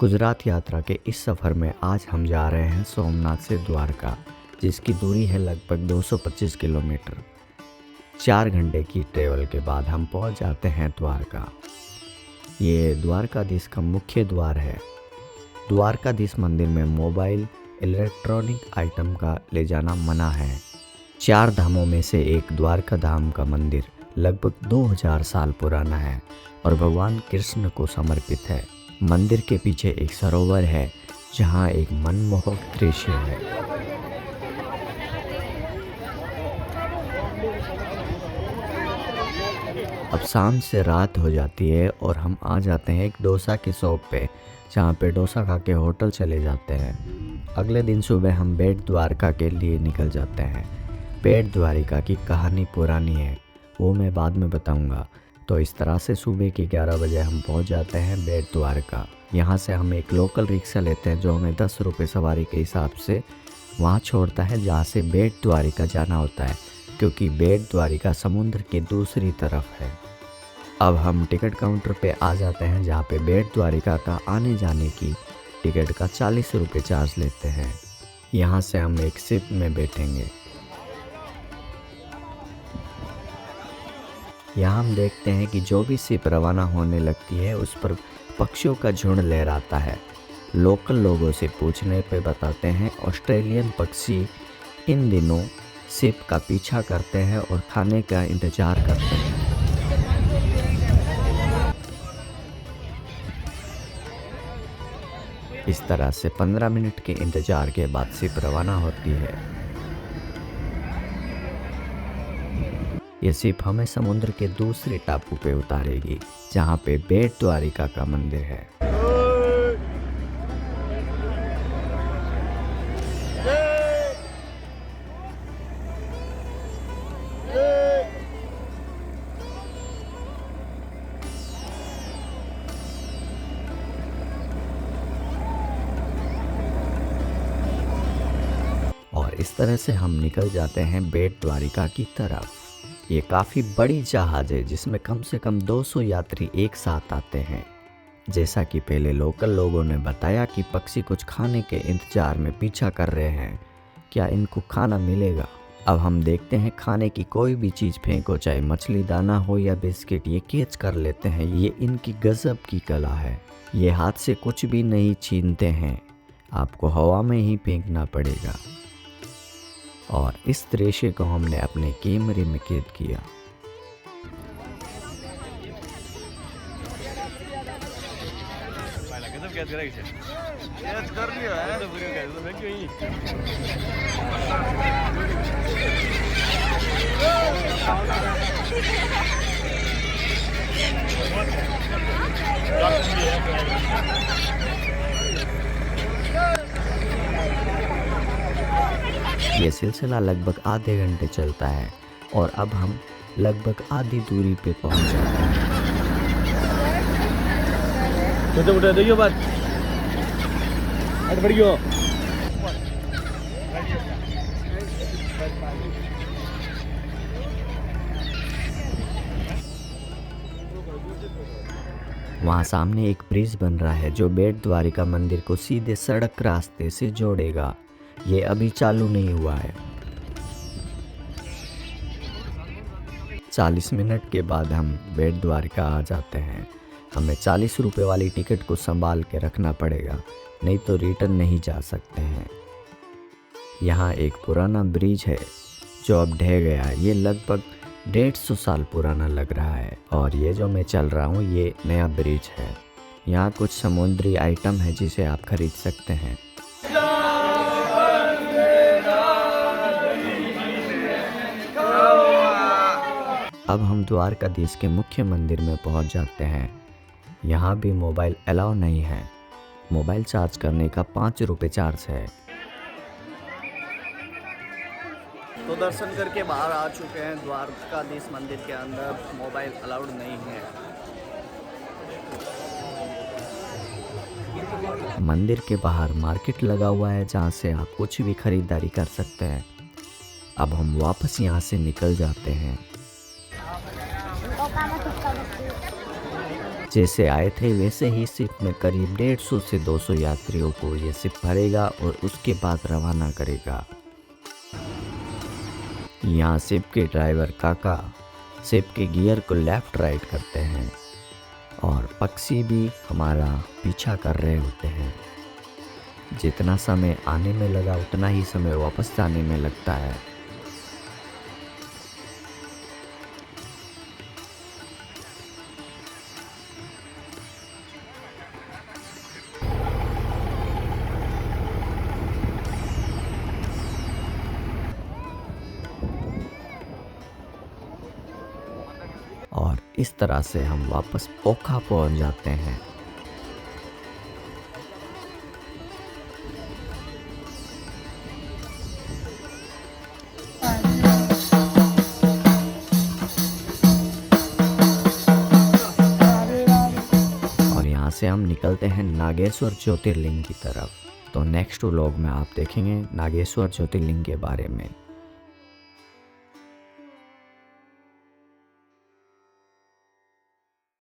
गुजरात यात्रा के इस सफ़र में आज हम जा रहे हैं सोमनाथ से द्वारका, जिसकी दूरी है लगभग 225 किलोमीटर। 4 घंटे की ट्रेवल के बाद हम पहुंच जाते हैं द्वारका। ये द्वारकाधीश का मुख्य द्वार है। द्वारकाधीश मंदिर में मोबाइल इलेक्ट्रॉनिक आइटम का ले जाना मना है। 4 धामों में से एक द्वारका धाम का मंदिर लगभग 2000 साल पुराना है और भगवान कृष्ण को समर्पित है। मंदिर के पीछे एक सरोवर है जहाँ एक मनमोहक दृश्य है। अब शाम से रात हो जाती है और हम आ जाते हैं एक डोसा की शॉप पे, जहाँ पे डोसा खा के होटल चले जाते हैं। अगले दिन सुबह हम बेट द्वारका के लिए निकल जाते हैं। बेट द्वारिका की कहानी पुरानी है, वो मैं बाद में बताऊंगा। तो इस तरह से सुबह के 11 बजे हम पहुंच जाते हैं बेट द्वारका। यहाँ से हम एक लोकल रिक्शा लेते हैं जो हमें 10 रुपये सवारी के हिसाब से वहाँ छोड़ता है जहाँ से बेट द्वारिका जाना होता है, क्योंकि बेट द्वारिका समुद्र के दूसरी तरफ है। अब हम टिकट काउंटर पे आ जाते हैं जहाँ पे बेट द्वारिका का आने जाने की टिकट का 40 रुपये चार्ज लेते हैं। यहाँ से हम एक शिप में बैठेंगे। यहाँ हम देखते हैं कि जो भी शिप रवाना होने लगती है उस पर पक्षियों का झुंड लहराता है। लोकल लोगों से पूछने पे बताते हैं ऑस्ट्रेलियन पक्षी इन दिनों शिप का पीछा करते हैं और खाने का इंतजार करते हैं। इस तरह से 15 मिनट के इंतजार के बाद शिप रवाना होती है। ये शिप हमें समुद्र के दूसरे टापू पे उतारेगी जहाँ पे बेट द्वारिका का मंदिर है। और इस तरह से हम निकल जाते हैं बेट द्वारिका की तरफ। ये काफ़ी बड़ी जहाज़ है जिसमें कम से कम 200 यात्री एक साथ आते हैं। जैसा कि पहले लोकल लोगों ने बताया कि पक्षी कुछ खाने के इंतजार में पीछा कर रहे हैं, क्या इनको खाना मिलेगा। अब हम देखते हैं खाने की कोई भी चीज़ फेंको, चाहे मछली दाना हो या बिस्किट, ये कैच कर लेते हैं। ये इनकी गजब की कला है। ये हाथ से कुछ भी नहीं छीनते हैं, आपको हवा में ही फेंकना पड़ेगा। और इस दृश्य को हमने अपने कैमरे में कैद किया। ये सिलसिला लगभग आधे घंटे चलता है और अब हम लगभग आधी दूरी पे पहुंच जाते हैं। वहाँ सामने एक ब्रिज बन रहा है जो बेट द्वारिका मंदिर को सीधे सड़क रास्ते से जोड़ेगा। ये अभी चालू नहीं हुआ है। 40 मिनट के बाद हम बेट द्वारिका आ जाते हैं। हमें 40 रुपये वाली टिकट को संभाल के रखना पड़ेगा, नहीं तो रिटर्न नहीं जा सकते हैं। यहाँ एक पुराना ब्रिज है जो अब ढह गया है। ये लगभग 150 साल पुराना लग रहा है और ये जो मैं चल रहा हूँ ये नया ब्रिज है। यहाँ कुछ समुद्री आइटम है जिसे आप खरीद सकते हैं। अब हम द्वारकाधीश के मुख्य मंदिर में पहुंच जाते हैं। यहाँ भी मोबाइल अलाउ नहीं है। मोबाइल चार्ज करने का 5 रुपये चार्ज है। तो दर्शन करके बाहर आ चुके हैं। द्वारकाधीश मंदिर के अंदर मोबाइल अलाउड नहीं है। मंदिर के बाहर मार्केट लगा हुआ है जहाँ से आप कुछ भी खरीदारी कर सकते हैं। अब हम वापस यहाँ से निकल जाते हैं। जैसे आए थे वैसे ही शिप में करीब 150 से 200 यात्रियों को ये शिप भरेगा और उसके बाद रवाना करेगा। यहाँ शिप के ड्राइवर काका शिप के गियर को लेफ्ट राइट करते हैं और पक्षी भी हमारा पीछा कर रहे होते हैं। जितना समय आने में लगा उतना ही समय वापस जाने में लगता है। और इस तरह से हम वापस ओखा पहुंच जाते हैं। और यहाँ से हम निकलते हैं नागेश्वर ज्योतिर्लिंग की तरफ। तो नेक्स्ट व्लॉग में आप देखेंगे नागेश्वर ज्योतिर्लिंग के बारे में।